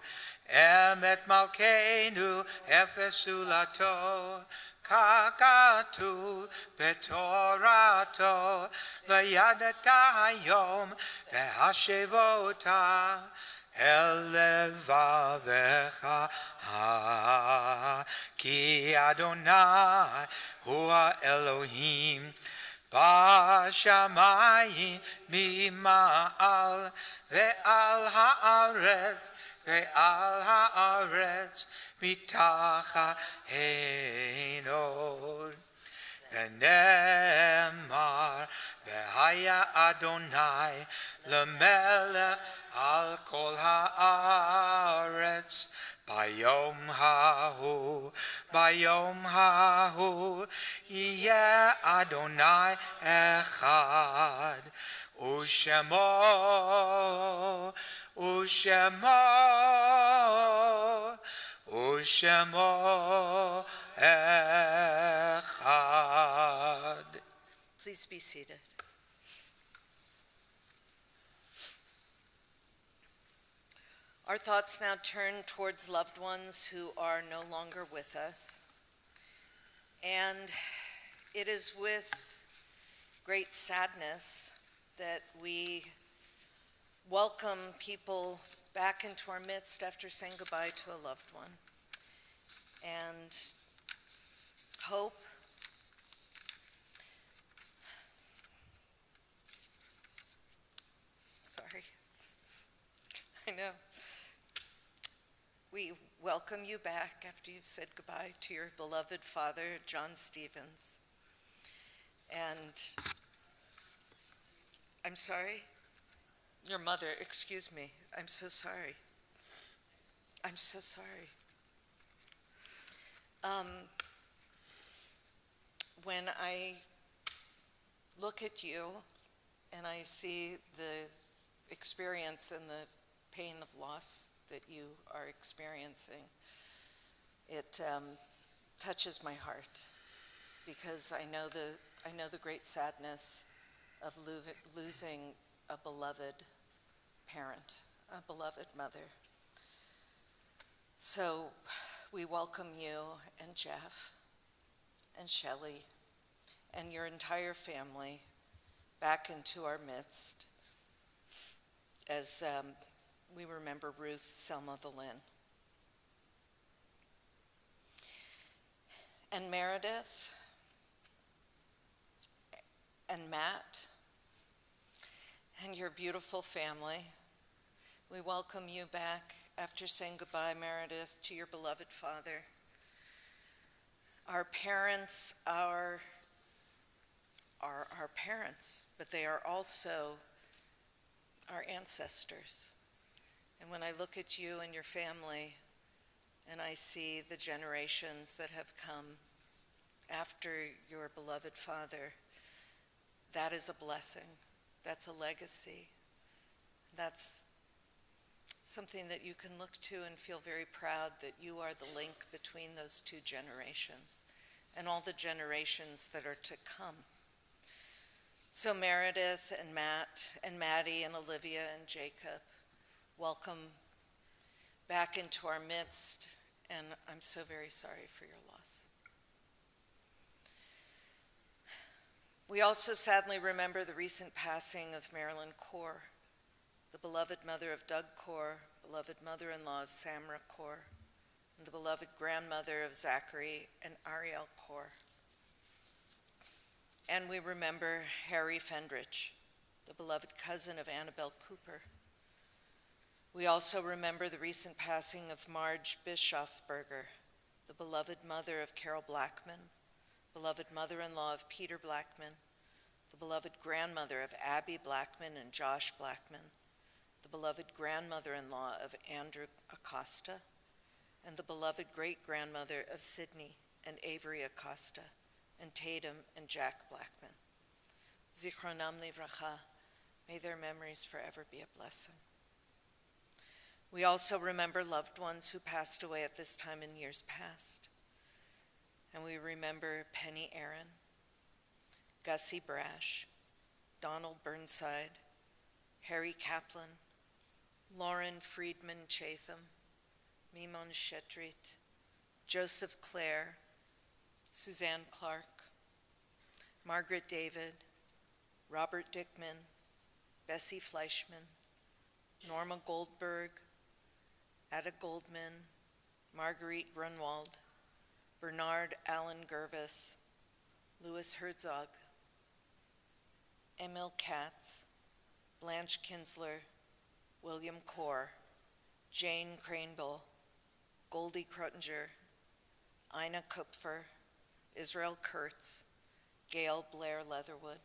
C: Emet Malkeinu Efesulato Kakatu Betorato Vayadata Hayom Vehashevota Elevavecha Ki Adonai Hua Elohim Bashamayim Mima'al Ve'al ha'aretz Mitacha Einod Ve'nemar Ve'haya Adonai Lemelech Al Kol Ha'aretz Bayom hahu, Yeh Adonai Echad, Ushemo Echad.
A: Please be seated. Our thoughts now turn towards loved ones who are no longer with us. And it is with great sadness that we welcome people back into our midst after saying goodbye to a loved one. And hope I know. We welcome you back after you've said goodbye to your beloved father, John Stevens. And I'm sorry? Your mother, excuse me. I'm so sorry. I'm so sorry. When I look at you and I see the experience and the pain of loss that you are experiencing, it touches my heart, because I know the great sadness of losing a beloved parent, a beloved mother. So we welcome you and Jeff and Shelley and your entire family back into our midst as we remember Ruth Selma Valin. And Meredith and Matt and your beautiful family, we welcome you back after saying goodbye, Meredith, to your beloved father. Our parents are our parents, but they are also our ancestors. And when I look at you and your family, and I see the generations that have come after your beloved father, that is a blessing. That's a legacy. That's something that you can look to and feel very proud that you are the link between those two generations and all the generations that are to come. So Meredith and Matt and Maddie and Olivia and Jacob, welcome back into our midst, and I'm so very sorry for your loss. We also sadly remember the recent passing of Marilyn Kaur, the beloved mother of Doug Kaur, beloved mother-in-law of Samra Kaur, and the beloved grandmother of Zachary and Ariel Kaur. And we remember Harry Fendrich, the beloved cousin of Annabelle Cooper. We also remember the recent passing of Marge Bischofberger, the beloved mother of Carol Blackman, beloved mother-in-law of Peter Blackman, the beloved grandmother of Abby Blackman and Josh Blackman, the beloved grandmother-in-law of Andrew Acosta, and the beloved great-grandmother of Sydney and Avery Acosta, and Tatum and Jack Blackman. Zichronam livracha, may their memories forever be a blessing. We also remember loved ones who passed away at this time in years past. And we remember Penny Aaron, Gussie Brash, Donald Burnside, Harry Kaplan, Lauren Friedman Chatham, Mimon Shetrit, Joseph Clare, Suzanne Clark, Margaret David, Robert Dickman, Bessie Fleischman, Norma Goldberg, Ada Goldman, Marguerite Grunwald, Bernard Allen Gervis, Louis Herzog, Emil Katz, Blanche Kinsler, William Corr, Jane Craneville, Goldie Kruttinger, Ina Kupfer, Israel Kurtz, Gail Blair Leatherwood,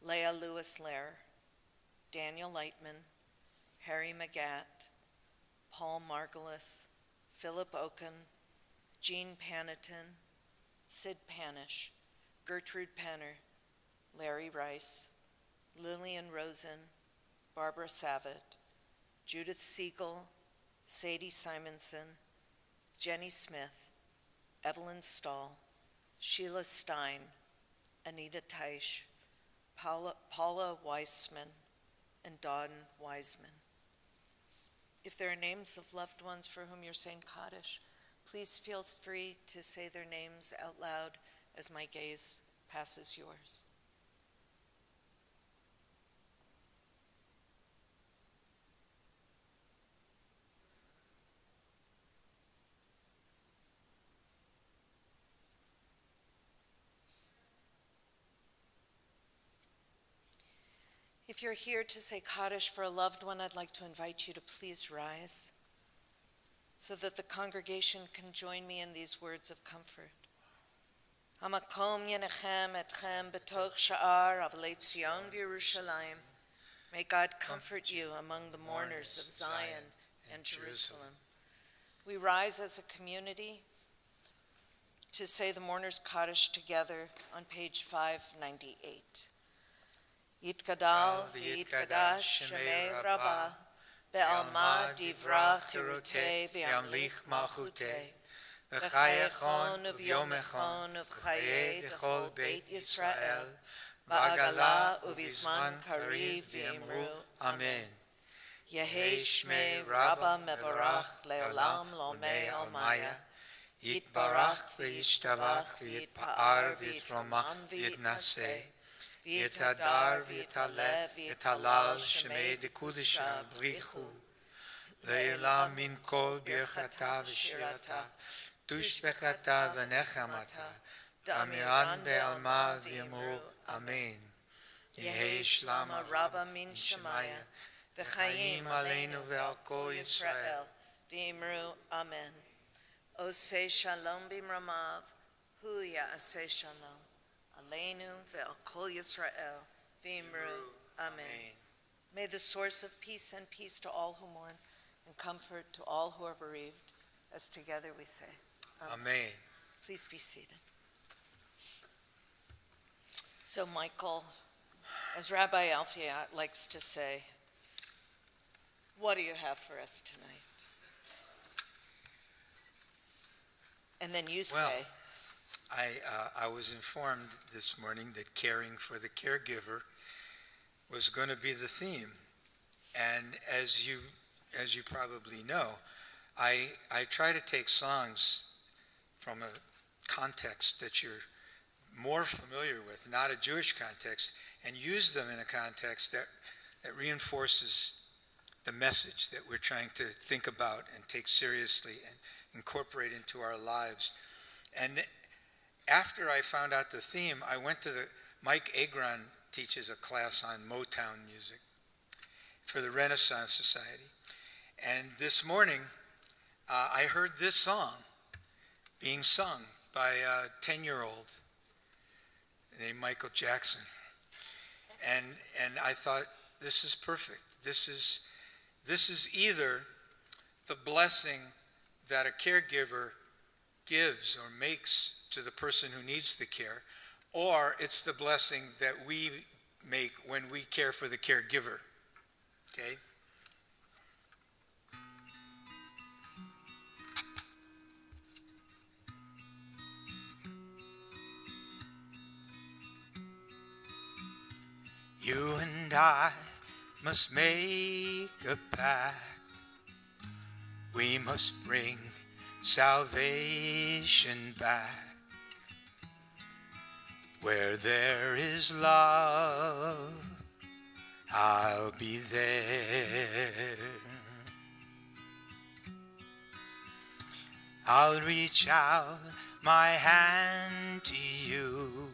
A: Leah Lewis Lair, Daniel Lightman, Harry Magatt, Paul Margulis, Philip Oken, Jean Panetton, Sid Panish, Gertrude Penner, Larry Rice, Lillian Rosen, Barbara Savitt, Judith Siegel, Sadie Simonson, Jenny Smith, Evelyn Stahl, Sheila Stein, Anita Teich, Paula Weissman, and Dawn Wiseman. If there are names of loved ones for whom you're saying Kaddish, please feel free to say their names out loud as my gaze passes yours. If you're here to say Kaddish for a loved one, I'd like to invite you to please rise so that the congregation can join me in these words of comfort. Hamakom yenechem etchem betoch sha'ar avlei Tzion v'Yerushalayim. May God comfort you among the mourners of Zion and Jerusalem. We rise as a community to say the Mourners Kaddish together on page 598. Yitgadal v'yitkadash shemei Rabbah, be'alma divra chirutei v'yamlich malchutei, v'chayechon uv'yomechon uv'chayei dechol beit Yisrael, ba'agala uv'izman kariv v'yemru Amen. Yehei shmei Rabbah mevarach le'olam lomei almaya, yitbarach v'yishtabach v'yitpa'ar v'yitromam v'yitnaseh, V'yitadar v'yitaleh v'yitalal shemei dekudisha brichu ve'elam min kol birchata v'shirata tushbechata v'nechamata damiran be'alma v'yemru Amen. Yehi shlama Rabbah min Shemaya v'chayim aleinu ve'al kol Yisrael v'yemru Amen. Oseh shalom b'mramav hu ya'aseh shalom Aleinu ve'al kol Yisrael v'imru Amen. May the source of peace send peace to all who mourn and comfort to all who are bereaved, as together we say,
B: Amen.
A: Please be seated. So Michael, as Rabbi Alfie likes to say, what do you have for us tonight? And then you say,
B: I was informed this morning that caring for the caregiver was going to be the theme. And as you probably know, I try to take songs from a context that you're more familiar with, not a Jewish context, and use them in a context that reinforces the message that we're trying to think about and take seriously and incorporate into our lives. And after I found out the theme, I went to Mike Agron teaches a class on Motown music for the Renaissance Society. And this morning, I heard this song being sung by a 10-year-old named Michael Jackson. And I thought, this is perfect. This is either the blessing that a caregiver gives or makes to the person who needs the care, or it's the blessing that we make when we care for the caregiver. Okay?
C: You and I must make a pact. We must bring salvation back. Where there is love, I'll be there. I'll reach out my hand to you.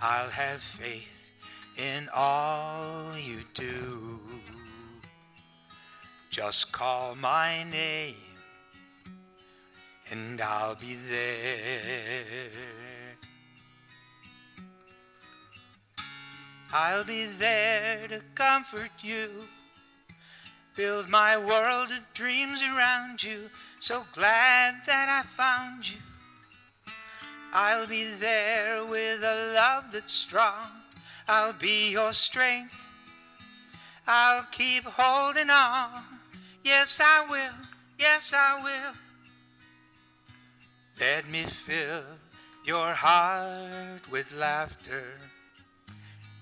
C: I'll have faith in all you do. Just call my name and I'll be there. I'll be there to comfort you, build my world of dreams around you. So glad that I found you. I'll be there with a love that's strong. I'll be your strength. I'll keep holding on. Yes, I will. Yes, I will. Let me fill your heart with laughter.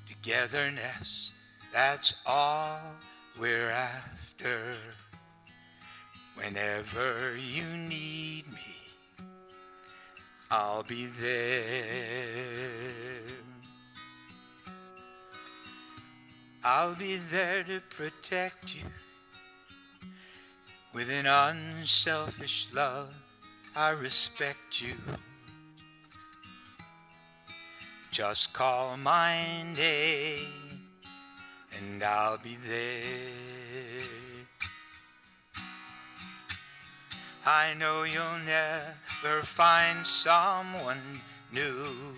C: Togetherness, that's all we're after. Whenever you need me, I'll be there. I'll be there to protect you with an unselfish love. I respect you. Just call my name and I'll be there. I know you'll never find someone new.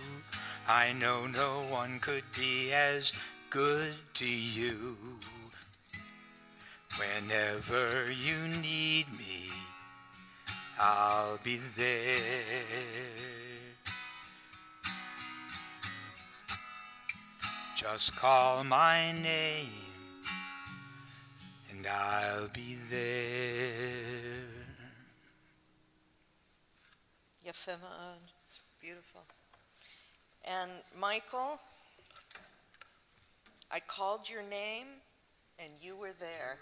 C: I know no one could be as good to you. Whenever you need me, I'll be there. Just call my name and I'll be there.
A: Yefeh ma'od. It's beautiful. And Michael, I called your name and you were there.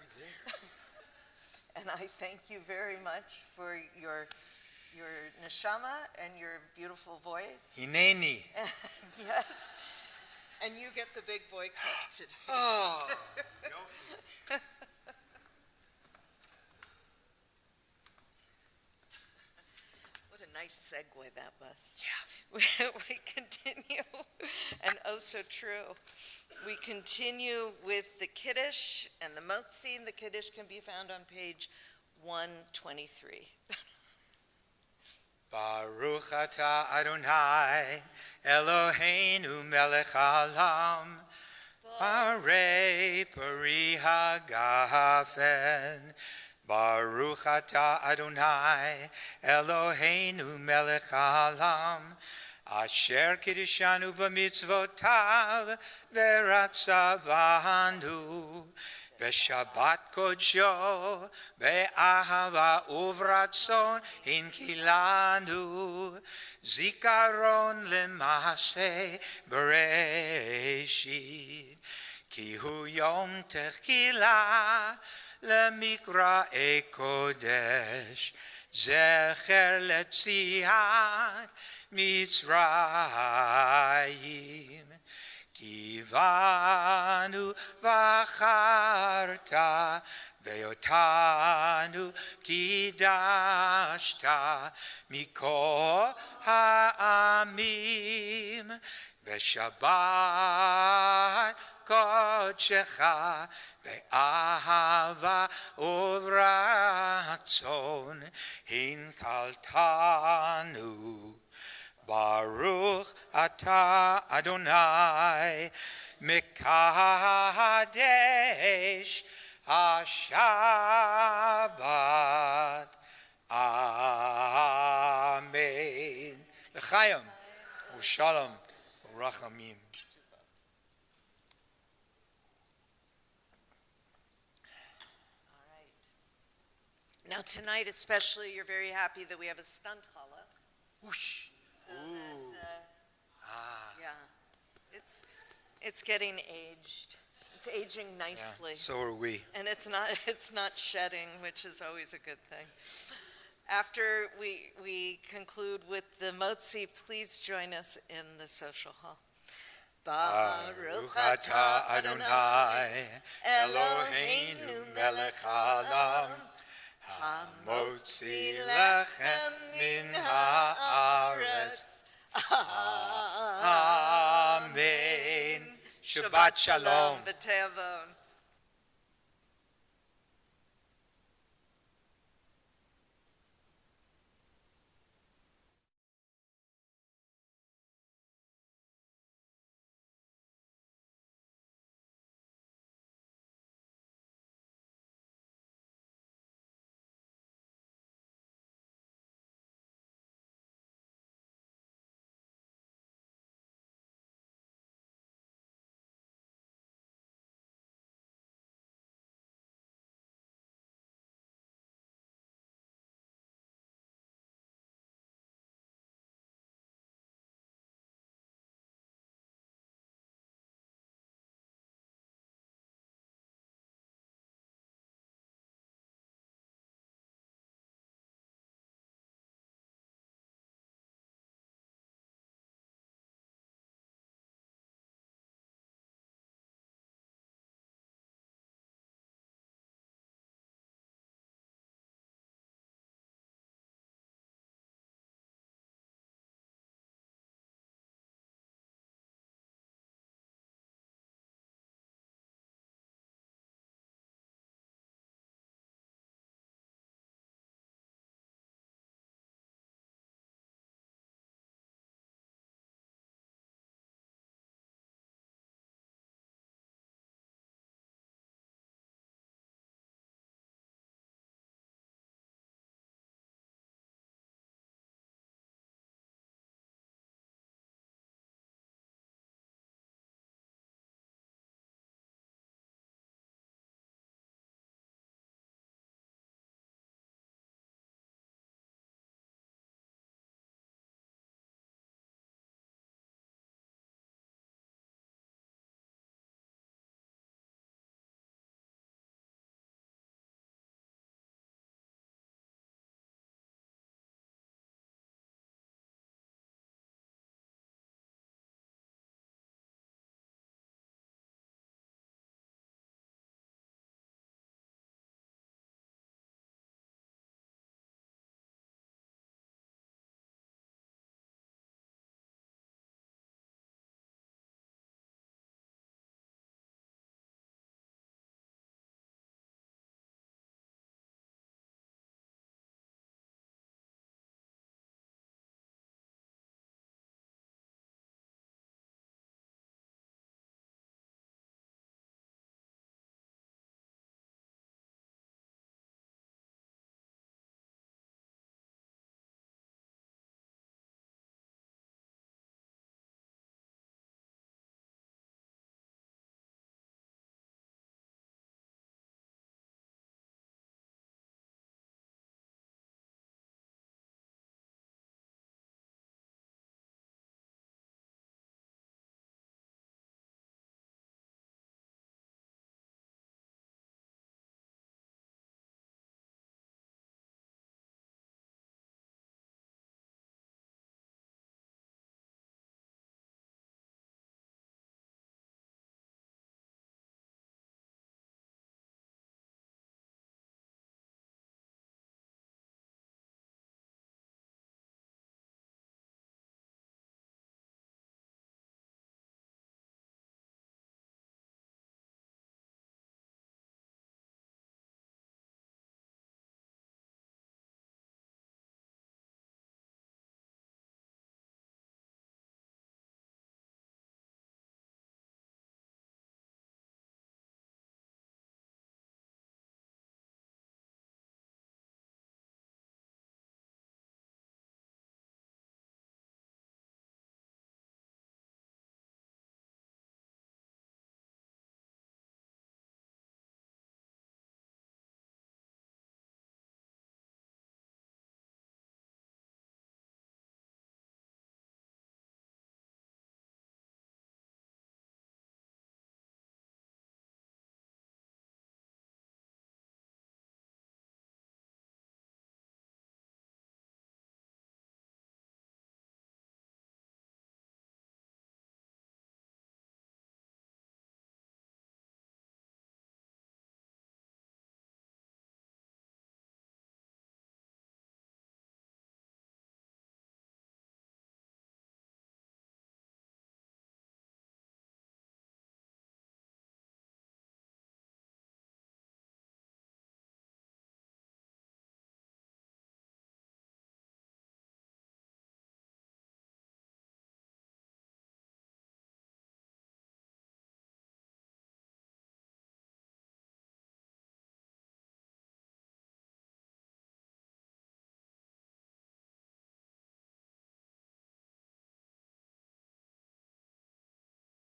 A: And I thank you very much for your neshama and your beautiful voice.
B: Hineni.
A: Yes. And you get the big boy cut today.
B: Oh.
A: What a nice segue that was. Yeah. We continue, and oh so true. We continue with the Kiddush and the Motzi, and the Kiddush can be found on page 123.
C: Baruch atah Adonai Eloheinu melech haolam Parei pari hagafen Baruch atah Adonai Eloheinu melech haolam Asher kiddushanu b'mitzvotav v'ratzavanu B'Shabbat kodsho be'ahava uvratzon hinkilanu Zikaron lemase bereshit Ki hu yom techila lemikra kodesh Zecher letziat Mitzrayim Kivanu v'acharta ve'otanu kidashta mikol ha'amim ve'shabbat kodshecha ve'ahava uvratzon hinkaltanu Baruch atah Adonai Mekadesh HaShabbat. Amen. L'chaim, u'shalom, u'rachamim.
A: All right. Now tonight especially, you're very happy that we have a stunt challah.
C: Whoosh.
A: So that,
C: Ah,
A: yeah, it's getting aged. It's aging
B: Yeah,
A: nicely.
B: so are we.
A: And it's not shedding, which is always a good thing. After we conclude with the Motzi, please join us in the social hall.
C: Baruch atah Adonai Eloheinu melech haolam hamotzi lechem min haaretz. Amen. Shabbat shalom.
A: V'teavon.